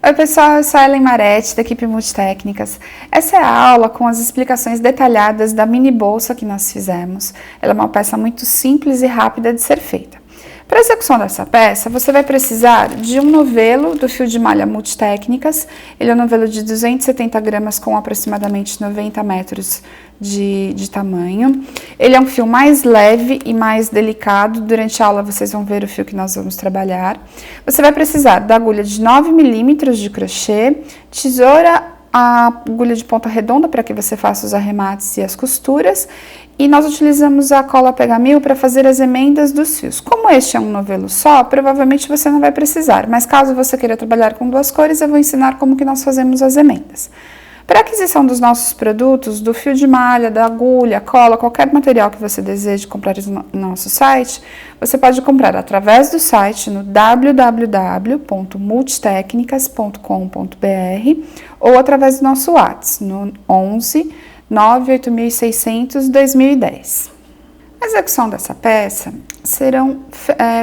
Oi pessoal, eu sou a Ellen Maretti, da equipe Multitécnicas. Essa é a aula com as explicações detalhadas da mini bolsa que nós fizemos. Ela é uma peça muito simples e rápida de ser feita. Para a execução dessa peça, você vai precisar de um novelo do fio de malha Multitécnicas. Ele é um novelo de 270 gramas com aproximadamente 90 metros de tamanho. Ele é um fio mais leve e mais delicado. Durante a aula vocês vão ver o fio que nós vamos trabalhar. Você vai precisar da agulha de 9 milímetros de crochê, tesoura, a agulha de ponta redonda para que você faça os arremates e as costuras. E nós utilizamos a cola pega-mil para fazer as emendas dos fios. Como este é um novelo só, provavelmente você não vai precisar, mas caso você queira trabalhar com duas cores, eu vou ensinar como que nós fazemos as emendas. Para a aquisição dos nossos produtos, do fio de malha, da agulha, cola, qualquer material que você deseje comprar no nosso site, você pode comprar através do site no www.multitecnicas.com.br ou através do nosso WhatsApp no 11 98600 2010. A execução dessa peça serão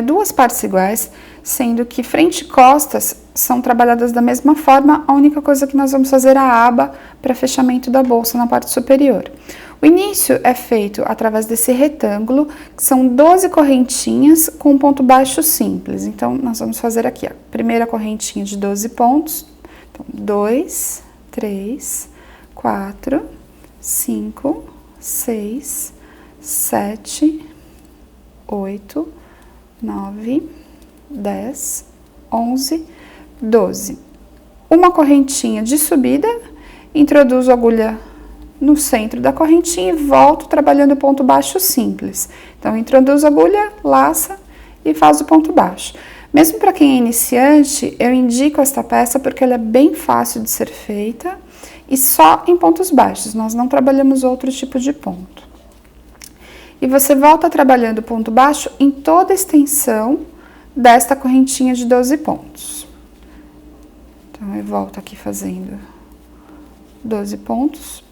duas partes iguais, sendo que frente e costas são trabalhadas da mesma forma, a única coisa que nós vamos fazer é a aba para fechamento da bolsa na parte superior. O início é feito através desse retângulo, que são 12 correntinhas com um ponto baixo simples. Então, nós vamos fazer aqui a primeira correntinha de 12 pontos. Então, 2, 3, 4, 5, 6, 7, 8, 9, 10, 11, 12. Uma correntinha de subida, introduzo a agulha no centro da correntinha e volto trabalhando o ponto baixo simples. Então, introduzo a agulha, laça e faz o ponto baixo. Mesmo para quem é iniciante, eu indico esta peça porque ela é bem fácil de ser feita e só em pontos baixos, nós não trabalhamos outro tipo de ponto. E você volta trabalhando o ponto baixo em toda a extensão desta correntinha de 12 pontos. Então, eu volto aqui fazendo 12 pontos.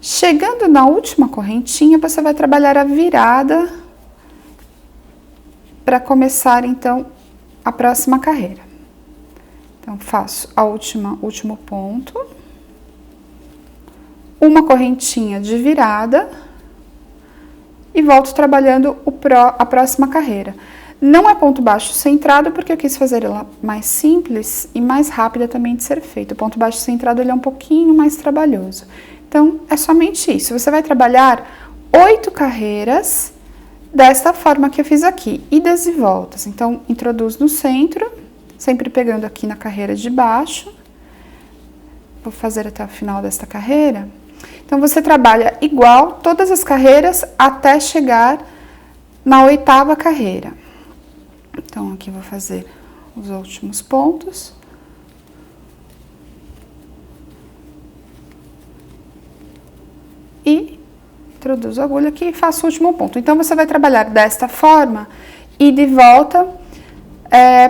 Chegando na última correntinha, você vai trabalhar a virada para começar, então, a próxima carreira. Então, faço a último ponto, uma correntinha de virada e volto trabalhando a próxima carreira. Não é ponto baixo centrado, porque eu quis fazer ela mais simples e mais rápida também de ser feito. O ponto baixo centrado ele é um pouquinho mais trabalhoso. Então, é somente isso. Você vai trabalhar 8 carreiras desta forma que eu fiz aqui, idas e voltas. Então, introduzo no centro, sempre pegando aqui na carreira de baixo. Vou fazer até o final desta carreira. Então, você trabalha igual todas as carreiras até chegar na 8ª carreira. Então, aqui vou fazer os últimos pontos. E introduzo a agulha aqui e faço o último ponto. Então, você vai trabalhar desta forma e de volta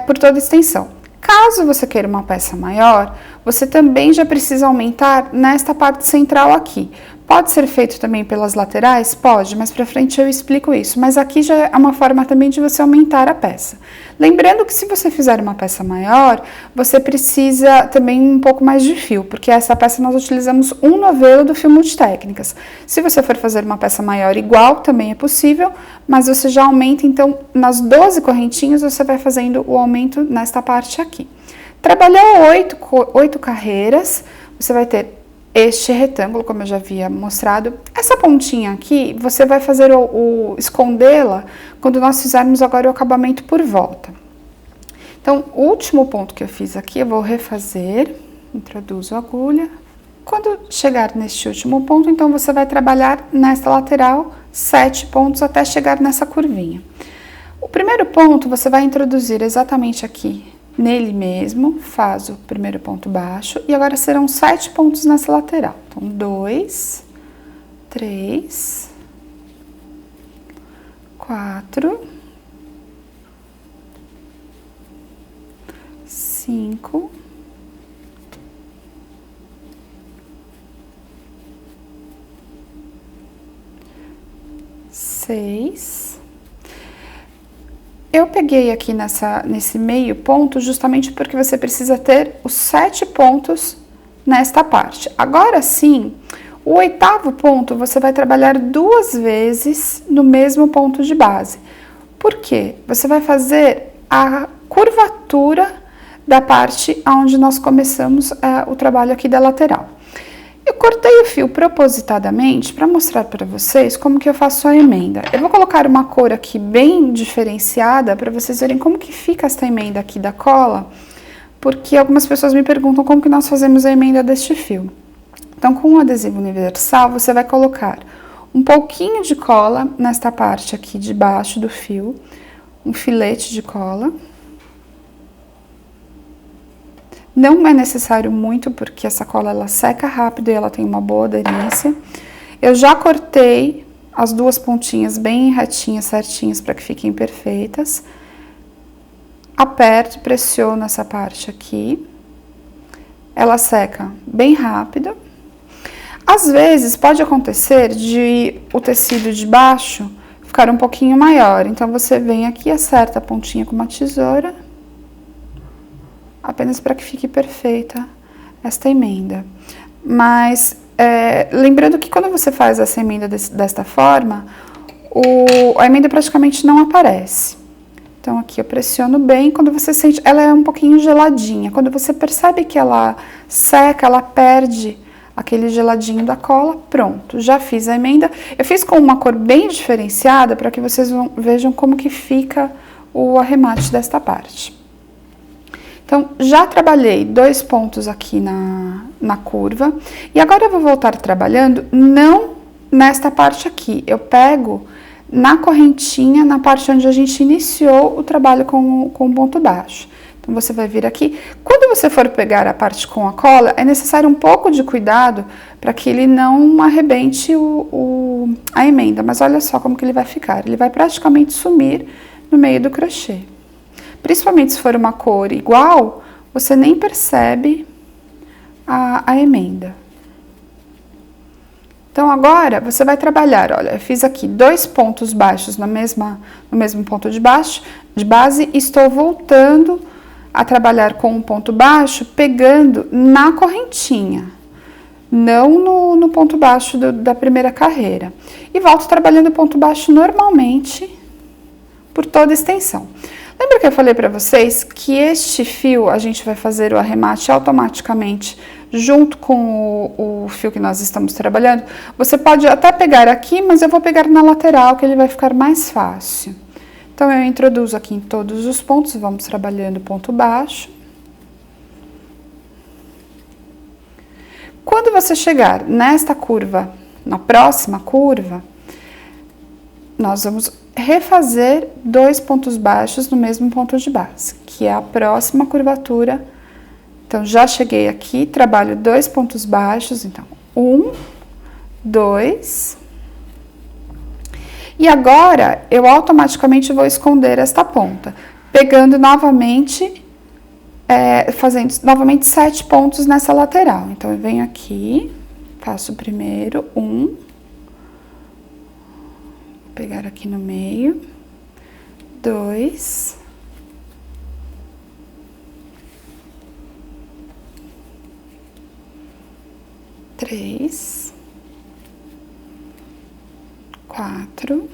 por toda a extensão. Caso você queira uma peça maior, você também já precisa aumentar nesta parte central aqui. Pode ser feito também pelas laterais? Pode, mas para frente eu explico isso. Mas aqui já é uma forma também de você aumentar a peça. Lembrando que se você fizer uma peça maior, você precisa também um pouco mais de fio, porque essa peça nós utilizamos um novelo do fio Multitécnicas. Se você for fazer uma peça maior igual, também é possível, mas você já aumenta, então, nas 12 correntinhas, você vai fazendo o aumento nesta parte aqui. Trabalhou 8 carreiras, você vai ter este retângulo, como eu já havia mostrado. Essa pontinha aqui, você vai fazer escondê-la quando nós fizermos agora o acabamento por volta. Então, o último ponto que eu fiz aqui, eu vou refazer, introduzo a agulha. Quando chegar neste último ponto, então, você vai trabalhar nesta lateral 7 pontos até chegar nessa curvinha. O primeiro ponto, você vai introduzir exatamente aqui, nele mesmo, faz o primeiro ponto baixo e agora serão 7 pontos nessa lateral. Então, 2, 3, 4, 5, 6. Eu peguei aqui nesse meio ponto justamente porque você precisa ter os 7 pontos nesta parte. Agora sim, o 8º ponto você vai trabalhar 2 vezes no mesmo ponto de base. Por quê? Você vai fazer a curvatura da parte onde nós começamos o trabalho aqui da lateral. Eu cortei o fio propositadamente para mostrar para vocês como que eu faço a emenda. Eu vou colocar uma cor aqui bem diferenciada para vocês verem como que fica essa emenda aqui da cola, porque algumas pessoas me perguntam como que nós fazemos a emenda deste fio. Então, com o adesivo universal, você vai colocar um pouquinho de cola nesta parte aqui de baixo do fio, um filete de cola. Não é necessário muito, porque essa cola ela seca rápido e ela tem uma boa aderência. Eu já cortei as 2 pontinhas bem retinhas, certinhas, para que fiquem perfeitas. Aperto e pressiono essa parte aqui. Ela seca bem rápido. Às vezes, pode acontecer de o tecido de baixo ficar um pouquinho maior. Então, você vem aqui e acerta a pontinha com uma tesoura, apenas para que fique perfeita esta emenda. Mas, lembrando que quando você faz essa emenda desta forma, a emenda praticamente não aparece. Então, aqui eu pressiono bem, quando você sente, ela é um pouquinho geladinha. Quando você percebe que ela seca, ela perde aquele geladinho da cola, pronto, já fiz a emenda. Eu fiz com uma cor bem diferenciada, para que vocês vejam como que fica o arremate desta parte. Então, já trabalhei 2 pontos aqui na curva, e agora eu vou voltar trabalhando, não nesta parte aqui, eu pego na correntinha, na parte onde a gente iniciou o trabalho com o ponto baixo. Então, você vai vir aqui. Quando você for pegar a parte com a cola, é necessário um pouco de cuidado para que ele não arrebente a emenda. Mas olha só como que ele vai ficar. Ele vai praticamente sumir no meio do crochê. Principalmente se for uma cor igual, você nem percebe a emenda. Então, agora, você vai trabalhar, olha, eu fiz aqui 2 pontos baixos no mesmo ponto de base, e estou voltando a trabalhar com um ponto baixo, pegando na correntinha, não no ponto baixo da primeira carreira. E volto trabalhando o ponto baixo normalmente, por toda a extensão. Lembra que eu falei para vocês que este fio, a gente vai fazer o arremate automaticamente junto com o fio que nós estamos trabalhando? Você pode até pegar aqui, mas eu vou pegar na lateral, que ele vai ficar mais fácil. Então, eu introduzo aqui em todos os pontos, vamos trabalhando ponto baixo. Quando você chegar nesta curva, na próxima curva, nós vamos refazer 2 pontos baixos no mesmo ponto de base, que é a próxima curvatura. Então, já cheguei aqui, trabalho 2 pontos baixos, então, 1, 2. E agora, eu automaticamente vou esconder esta ponta, pegando novamente, fazendo novamente 7 pontos nessa lateral. Então, eu venho aqui, faço o primeiro, 1, vou pegar aqui no meio, 2, 3, 4,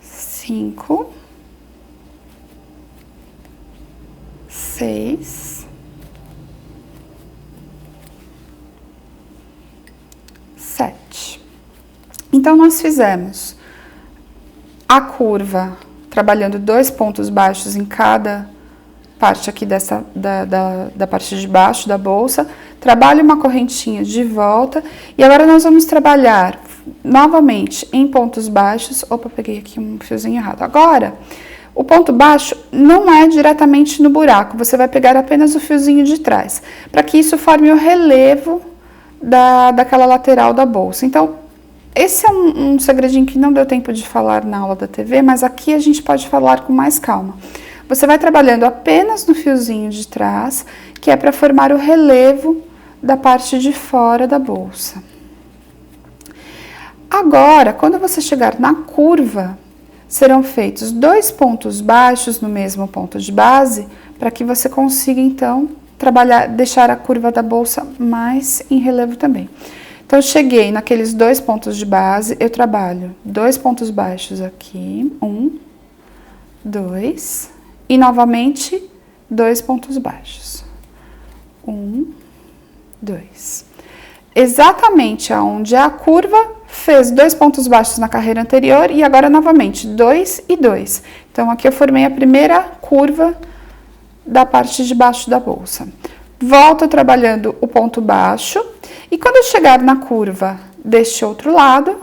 5, 6, 7. Então, nós fizemos a curva trabalhando 2 pontos baixos em cada parte aqui da parte de baixo da bolsa, trabalho uma correntinha de volta, e agora nós vamos trabalhar novamente em pontos baixos. Opa, peguei aqui um fiozinho errado. Agora, o ponto baixo não é diretamente no buraco, você vai pegar apenas o fiozinho de trás, para que isso forme o relevo daquela lateral da bolsa. Então, esse é um segredinho que não deu tempo de falar na aula da TV, mas aqui a gente pode falar com mais calma. Você vai trabalhando apenas no fiozinho de trás, que é para formar o relevo da parte de fora da bolsa. Agora, quando você chegar na curva, serão feitos 2 pontos baixos no mesmo ponto de base, para que você consiga, então, trabalhar, deixar a curva da bolsa mais em relevo também. Então, eu cheguei naqueles 2 pontos de base, eu trabalho 2 pontos baixos aqui, 1, 2, e novamente 2 pontos baixos. 1, 2. Exatamente aonde é a curva, fez 2 pontos baixos na carreira anterior e agora novamente 2 e 2. Então, aqui eu formei a primeira curva da parte de baixo da bolsa. Volto trabalhando o ponto baixo e quando eu chegar na curva deste outro lado,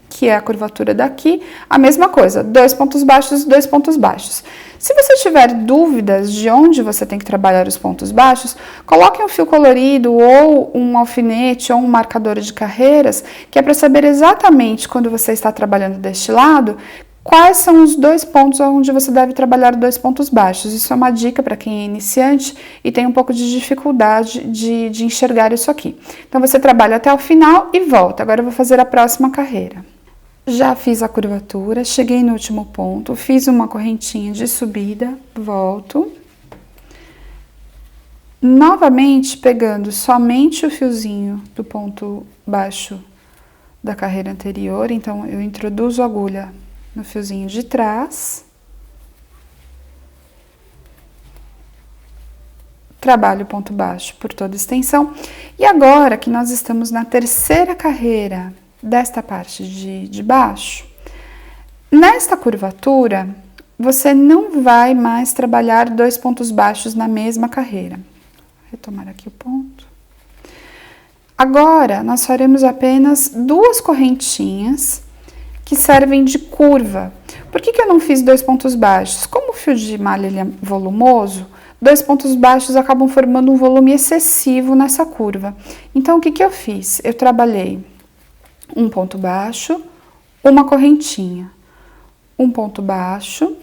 que é a curvatura daqui, a mesma coisa, 2 pontos baixos, 2 pontos baixos. Se você tiver dúvidas de onde você tem que trabalhar os pontos baixos, coloque um fio colorido ou um alfinete ou um marcador de carreiras, que é para saber exatamente quando você está trabalhando deste lado, quais são os 2 pontos onde você deve trabalhar 2 pontos baixos. Isso é uma dica para quem é iniciante e tem um pouco de dificuldade de enxergar isso aqui. Então, você trabalha até o final e volta. Agora eu vou fazer a próxima carreira. Já fiz a curvatura, cheguei no último ponto, fiz uma correntinha de subida, volto. Novamente, pegando somente o fiozinho do ponto baixo da carreira anterior, então eu introduzo a agulha no fiozinho de trás. Trabalho o ponto baixo por toda a extensão. E agora que nós estamos na terceira carreira desta parte de baixo, nesta curvatura, você não vai mais trabalhar 2 pontos baixos na mesma carreira. Vou retomar aqui o ponto. Agora, nós faremos apenas 2 correntinhas que servem de curva. Por que eu não fiz 2 pontos baixos? Como o fio de malha ele é volumoso, 2 pontos baixos acabam formando um volume excessivo nessa curva. Então, o que eu fiz? Eu trabalhei um ponto baixo, uma correntinha, um ponto baixo,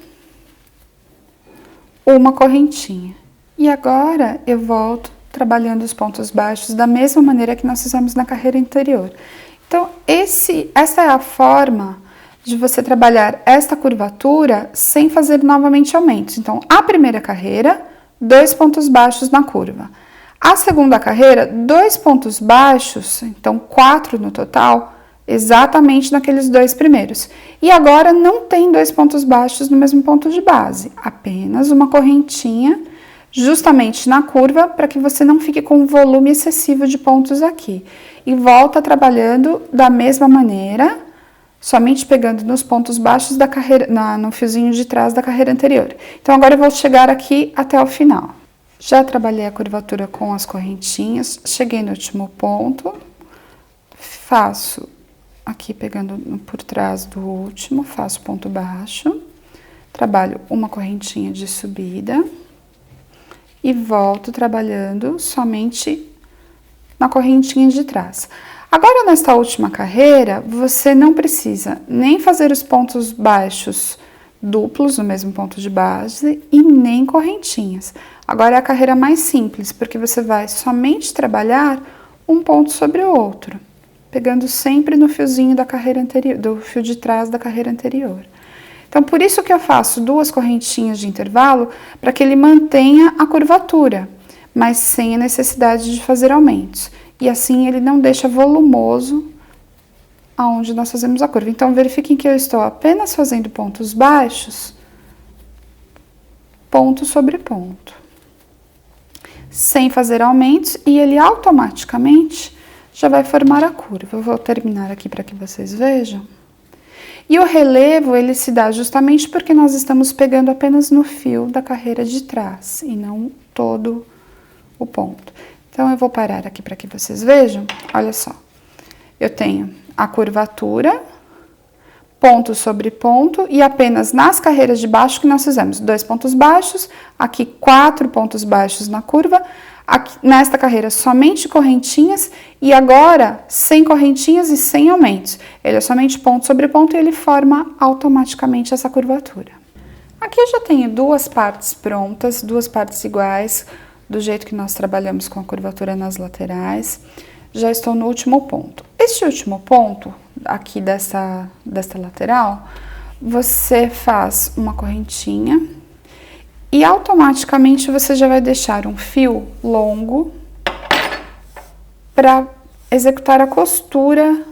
uma correntinha. E agora eu volto trabalhando os pontos baixos da mesma maneira que nós fizemos na carreira anterior. Então, essa é a forma de você trabalhar esta curvatura sem fazer novamente aumentos. Então, a primeira carreira, 2 pontos baixos na curva. A segunda carreira, 2 pontos baixos, então 4 no total, exatamente naqueles 2 primeiros. E agora não tem 2 pontos baixos no mesmo ponto de base, apenas uma correntinha justamente na curva para que você não fique com um volume excessivo de pontos aqui. E volta trabalhando da mesma maneira, somente pegando nos pontos baixos da carreira, no fiozinho de trás da carreira anterior. Então, agora eu vou chegar aqui até o final. Já trabalhei a curvatura com as correntinhas, cheguei no último ponto, faço aqui pegando por trás do último, faço ponto baixo, trabalho uma correntinha de subida e volto trabalhando somente na correntinha de trás. Agora, nesta última carreira, você não precisa nem fazer os pontos baixos duplos no mesmo ponto de base e nem correntinhas. Agora é a carreira mais simples, porque você vai somente trabalhar um ponto sobre o outro, pegando sempre no fiozinho da carreira anterior, do fio de trás da carreira anterior. Então, por isso que eu faço 2 correntinhas de intervalo, para que ele mantenha a curvatura, mas sem a necessidade de fazer aumentos. E assim ele não deixa volumoso aonde nós fazemos a curva. Então, verifiquem que eu estou apenas fazendo pontos baixos, ponto sobre ponto, sem fazer aumentos, e ele automaticamente já vai formar a curva. Eu vou terminar aqui para que vocês vejam. E o relevo, ele se dá justamente porque nós estamos pegando apenas no fio da carreira de trás e não todo o ponto. Então, eu vou parar aqui para que vocês vejam. Olha só, eu tenho a curvatura, ponto sobre ponto, e apenas nas carreiras de baixo que nós fizemos 2 pontos baixos, aqui 4 pontos baixos na curva, aqui, nesta carreira somente correntinhas, e agora sem correntinhas e sem aumentos. Ele é somente ponto sobre ponto e ele forma automaticamente essa curvatura. Aqui eu já tenho 2 partes prontas, 2 partes iguais, do jeito que nós trabalhamos com a curvatura nas laterais. Já estou no último ponto. Este último ponto, aqui desta lateral, você faz uma correntinha e automaticamente você já vai deixar um fio longo para executar a costura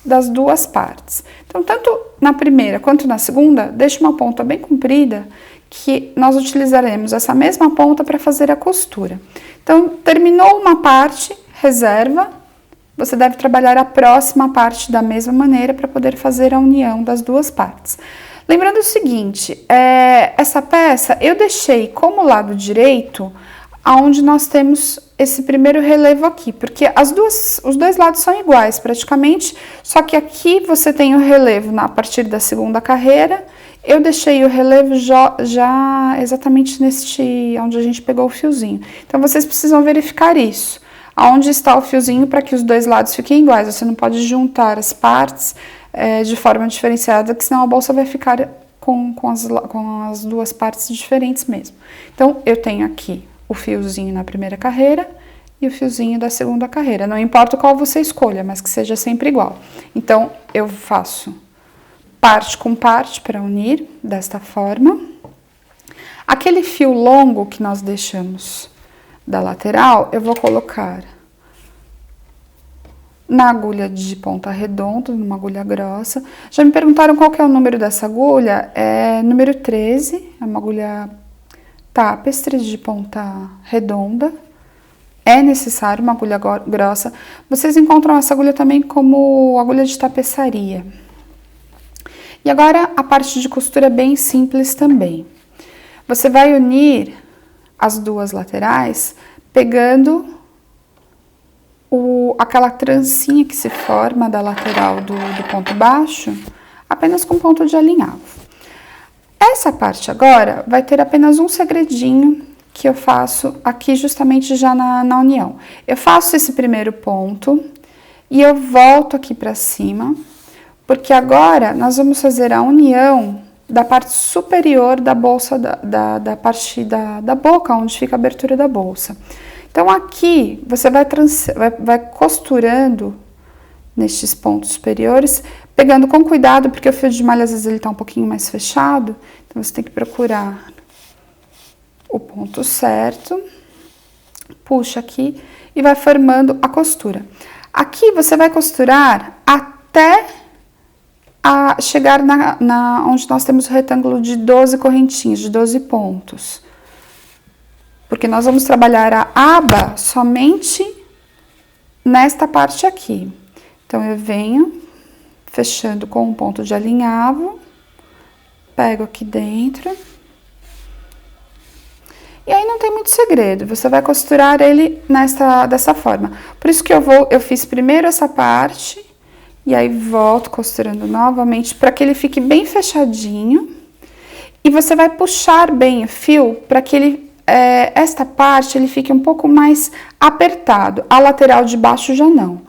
das duas partes. Então, tanto na primeira quanto na segunda, deixe uma ponta bem comprida, que nós utilizaremos essa mesma ponta para fazer a costura. Então, terminou uma parte, reserva, você deve trabalhar a próxima parte da mesma maneira para poder fazer a união das duas partes. Lembrando o seguinte, essa peça eu deixei como lado direito, aonde nós temos esse primeiro relevo aqui, porque os dois lados são iguais praticamente, só que aqui você tem o relevo a partir da segunda carreira, eu deixei o relevo já exatamente onde a gente pegou o fiozinho. Então, vocês precisam verificar isso, aonde está o fiozinho para que os dois lados fiquem iguais, você não pode juntar as partes de forma diferenciada, que senão a bolsa vai ficar com as duas partes diferentes mesmo. Então, eu tenho aqui o fiozinho na primeira carreira e o fiozinho da segunda carreira. Não importa qual você escolha, mas que seja sempre igual. Então, eu faço parte com parte para unir desta forma. Aquele fio longo que nós deixamos da lateral, eu vou colocar na agulha de ponta redonda, numa agulha grossa. Já me perguntaram qual que é o número dessa agulha, é número 13, é uma agulha tapestre de ponta redonda. É necessário uma agulha grossa. Vocês encontram essa agulha também como agulha de tapeçaria. E agora a parte de costura é bem simples também. Você vai unir as duas laterais pegando aquela trancinha que se forma da lateral do ponto baixo, apenas com ponto de alinhavo. Essa parte agora vai ter apenas um segredinho que eu faço aqui justamente já na união. Eu faço esse primeiro ponto e eu volto aqui para cima, porque agora nós vamos fazer a união da parte superior da bolsa, da parte da boca, onde fica a abertura da bolsa. Então, aqui, você vai costurando nestes pontos superiores, pegando com cuidado, porque o fio de malha, às vezes, ele tá um pouquinho mais fechado, então você tem que procurar o ponto certo, puxa aqui e vai formando a costura. Aqui, você vai costurar até chegar onde nós temos o retângulo de 12 correntinhas, de 12 pontos. Porque nós vamos trabalhar a aba somente nesta parte aqui. Então, eu venho fechando com um ponto de alinhavo, pego aqui dentro. E aí não tem muito segredo, você vai costurar ele dessa forma. Por isso que eu fiz primeiro essa parte, e aí volto costurando novamente, para que ele fique bem fechadinho. E você vai puxar bem o fio para que esta parte ele fique um pouco mais apertado. A lateral de baixo já não.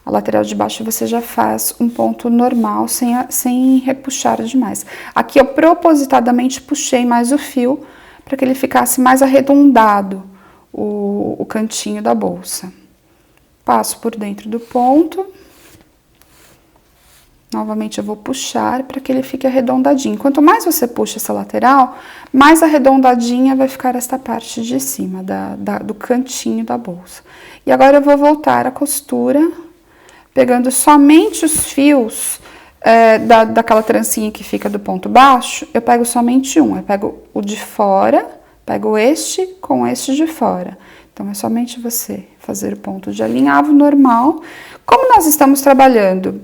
A lateral de baixo você já faz um ponto normal, sem repuxar demais. Aqui eu propositadamente puxei mais o fio para que ele ficasse mais arredondado, o cantinho da bolsa. Passo por dentro do ponto. Novamente eu vou puxar para que ele fique arredondadinho. Quanto mais você puxa essa lateral, mais arredondadinha vai ficar esta parte de cima, do cantinho da bolsa. E agora eu vou voltar a costura, pegando somente os fios daquela trancinha que fica do ponto baixo, eu pego somente um. Eu pego o de fora, pego este com este de fora. Então, é somente você fazer o ponto de alinhavo normal. Como nós estamos trabalhando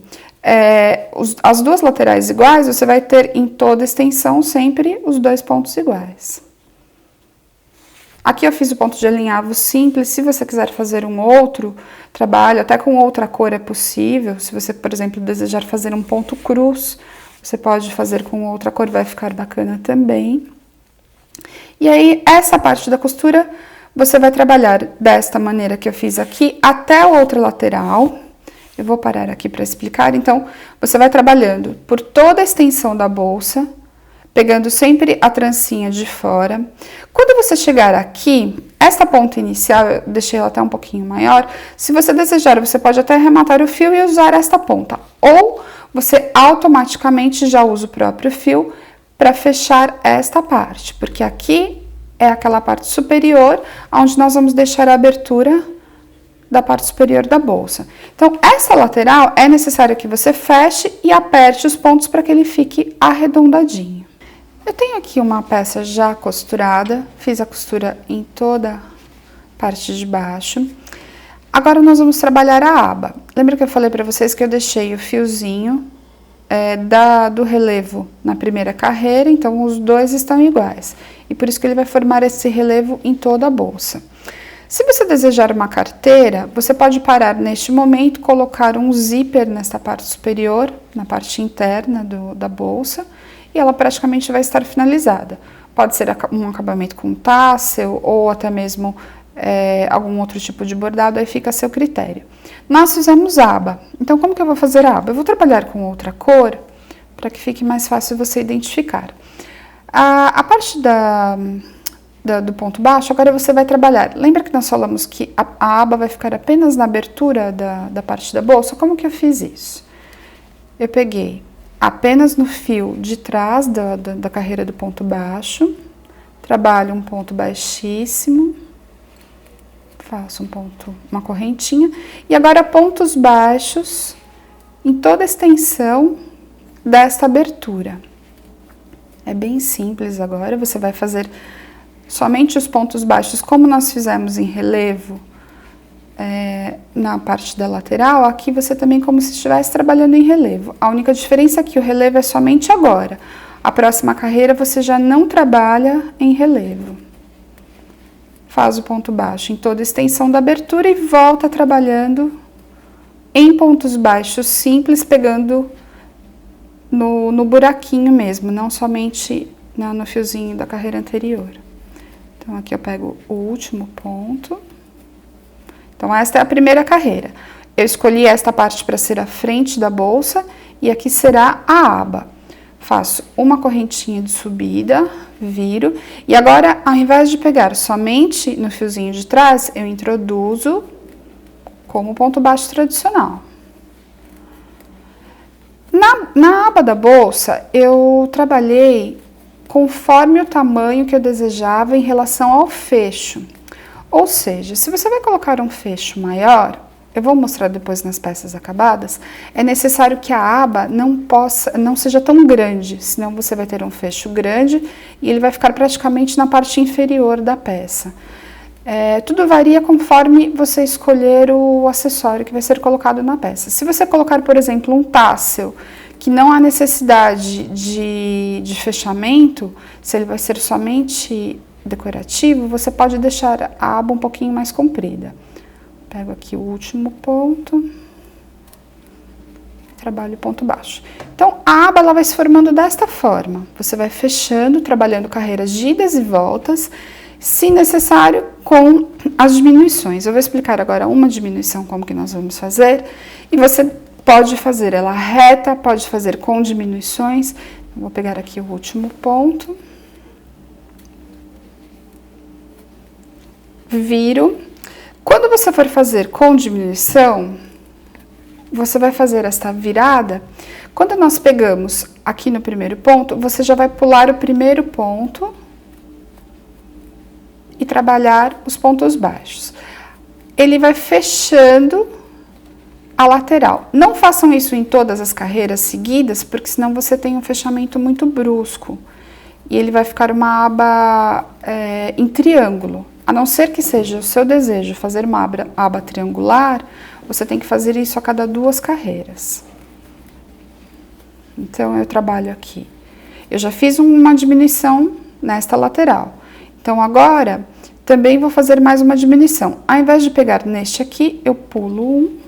as duas laterais iguais, você vai ter em toda a extensão sempre os dois pontos iguais. Aqui eu fiz o ponto de alinhavo simples. Se você quiser fazer um outro trabalho, até com outra cor é possível. Se você, por exemplo, desejar fazer um ponto cruz, você pode fazer com outra cor, vai ficar bacana também. E aí, essa parte da costura, você vai trabalhar desta maneira que eu fiz aqui, até a outra lateral. Eu vou parar aqui para explicar. Então, você vai trabalhando por toda a extensão da bolsa, pegando sempre a trancinha de fora. Quando você chegar aqui, esta ponta inicial, eu deixei ela até um pouquinho maior. Se você desejar, você pode até arrematar o fio e usar esta ponta. Ou você automaticamente já usa o próprio fio para fechar esta parte, porque aqui é aquela parte superior, onde nós vamos deixar a abertura da parte superior da bolsa. Então, essa lateral é necessário que você feche e aperte os pontos para que ele fique arredondadinho. Eu tenho aqui uma peça já costurada, fiz a costura em toda a parte de baixo. Agora nós vamos trabalhar a aba. Lembra que eu falei para vocês que eu deixei o fiozinho do relevo na primeira carreira, então os dois estão iguais. E por isso que ele vai formar esse relevo em toda a bolsa. Se você desejar uma carteira, você pode parar neste momento, colocar um zíper nesta parte superior, na parte interna da bolsa, e ela praticamente vai estar finalizada. Pode ser um acabamento com tassel ou até mesmo algum outro tipo de bordado, aí fica a seu critério. Nós fizemos aba, então como que eu vou fazer a aba? Eu vou trabalhar com outra cor, para que fique mais fácil você identificar. A parte do ponto baixo, agora você vai trabalhar. Lembra que nós falamos que a aba vai ficar apenas na abertura da parte da bolsa? Como que eu fiz isso? Eu peguei apenas no fio de trás da carreira do ponto baixo, trabalho um ponto baixíssimo, faço uma correntinha, e agora pontos baixos em toda a extensão desta abertura. É bem simples agora, você vai fazer somente os pontos baixos, como nós fizemos em relevo na parte da lateral, aqui você também como se estivesse trabalhando em relevo. A única diferença é que o relevo é somente agora. A próxima carreira você já não trabalha em relevo. Faz o ponto baixo em toda a extensão da abertura e volta trabalhando em pontos baixos simples, pegando no buraquinho mesmo, não somente no fiozinho da carreira anterior. Então, aqui eu pego o último ponto. Então, esta é a primeira carreira. Eu escolhi esta parte para ser a frente da bolsa e aqui será a aba. Faço uma correntinha de subida, viro, e agora, ao invés de pegar somente no fiozinho de trás, eu introduzo como ponto baixo tradicional. Na aba da bolsa, eu trabalhei conforme o tamanho que eu desejava em relação ao fecho. Ou seja, se você vai colocar um fecho maior, eu vou mostrar depois nas peças acabadas, é necessário que a aba não seja tão grande, senão você vai ter um fecho grande e ele vai ficar praticamente na parte inferior da peça. Tudo varia conforme você escolher o acessório que vai ser colocado na peça. Se você colocar, por exemplo, um tassel, que não há necessidade de fechamento, se ele vai ser somente decorativo, você pode deixar a aba um pouquinho mais comprida. Pego aqui o último ponto, trabalho o ponto baixo. Então, a aba ela vai se formando desta forma. Você vai fechando, trabalhando carreiras de idas e voltas, se necessário, com as diminuições. Eu vou explicar agora uma diminuição, como que nós vamos fazer, e você pode fazer ela reta, pode fazer com diminuições. Vou pegar aqui o último ponto. Viro. Quando você for fazer com diminuição, você vai fazer esta virada. Quando nós pegamos aqui no primeiro ponto, você já vai pular o primeiro ponto e trabalhar os pontos baixos. Ele vai fechando a lateral. Não façam isso em todas as carreiras seguidas, porque senão você tem um fechamento muito brusco. E ele vai ficar uma aba em triângulo. A não ser que seja o seu desejo fazer uma aba triangular, você tem que fazer isso a cada 2 carreiras. Então, eu trabalho aqui. Eu já fiz uma diminuição nesta lateral. Então, agora, também vou fazer mais uma diminuição. Ao invés de pegar neste aqui, eu pulo um.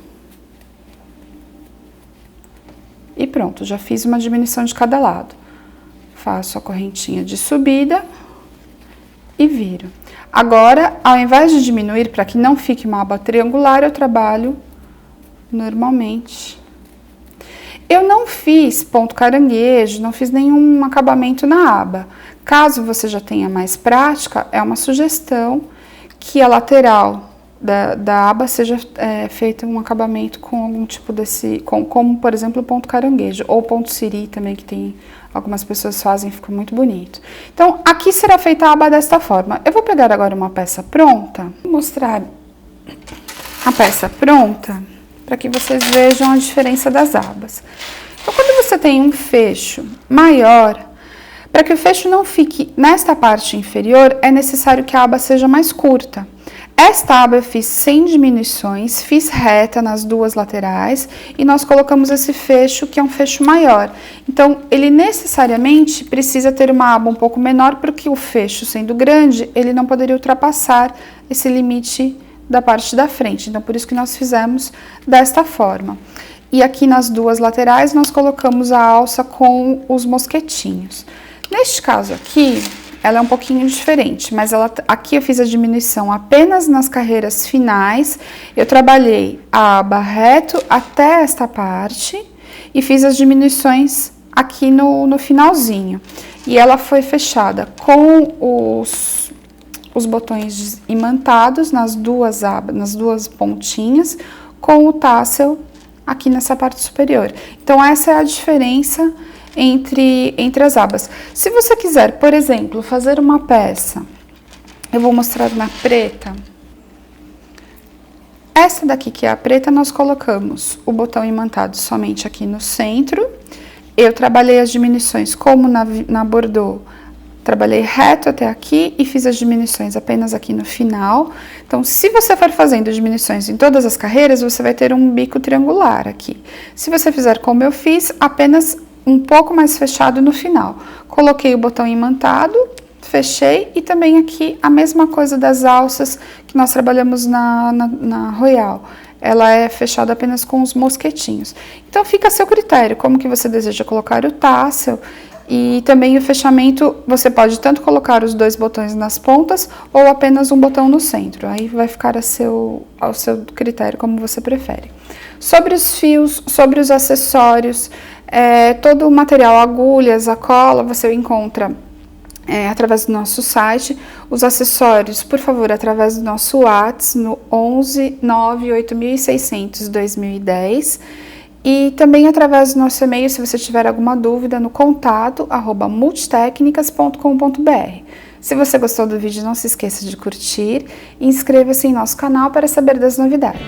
E pronto, já fiz uma diminuição de cada lado. Faço a correntinha de subida e viro. Agora, ao invés de diminuir para que não fique uma aba triangular, eu trabalho normalmente. Eu não fiz ponto caranguejo, não fiz nenhum acabamento na aba. Caso você já tenha mais prática, é uma sugestão que a lateral da aba seja feito um acabamento com algum tipo como por exemplo o ponto caranguejo, ou ponto siri também, que tem algumas pessoas fazem, fica muito bonito. Então, aqui será feita a aba desta forma. Eu vou pegar agora uma peça pronta, vou mostrar a peça pronta, para que vocês vejam a diferença das abas. Então, quando você tem um fecho maior, para que o fecho não fique nesta parte inferior, é necessário que a aba seja mais curta. Esta aba eu fiz sem diminuições, fiz reta nas duas laterais e nós colocamos esse fecho, que é um fecho maior. Então, ele necessariamente precisa ter uma aba um pouco menor, porque o fecho sendo grande, ele não poderia ultrapassar esse limite da parte da frente. Então, por isso que nós fizemos desta forma. E aqui nas duas laterais, nós colocamos a alça com os mosquetinhos. Neste caso aqui, ela é um pouquinho diferente, mas aqui eu fiz a diminuição apenas nas carreiras finais. Eu trabalhei a aba reto até esta parte e fiz as diminuições aqui no finalzinho. E ela foi fechada com os botões imantados nas duas pontinhas, com o tassel aqui nessa parte superior. Então, essa é a diferença entre as abas. Se você quiser, por exemplo, fazer uma peça, eu vou mostrar na preta. Essa daqui, que é a preta, nós colocamos o botão imantado somente aqui no centro. Eu trabalhei as diminuições como na Bordeaux, trabalhei reto até aqui e fiz as diminuições apenas aqui no final. Então, se você for fazendo diminuições em todas as carreiras, você vai ter um bico triangular aqui. Se você fizer como eu fiz, apenas um pouco mais fechado no final. Coloquei o botão imantado, fechei, e também aqui a mesma coisa das alças que nós trabalhamos na Royal. Ela é fechada apenas com os mosquetinhos. Então, fica a seu critério, como que você deseja colocar o tassel. E também o fechamento, você pode tanto colocar os dois botões nas pontas ou apenas um botão no centro. Aí vai ficar ao seu critério, como você prefere. Sobre os fios, sobre os acessórios, todo o material, agulhas, a cola, você encontra através do nosso site. Os acessórios, por favor, através do nosso WhatsApp no 11 98600 2010. E também através do nosso e-mail, se você tiver alguma dúvida, no contato@multitecnicas.com.br. Se você gostou do vídeo, não se esqueça de curtir e inscreva-se em nosso canal para saber das novidades.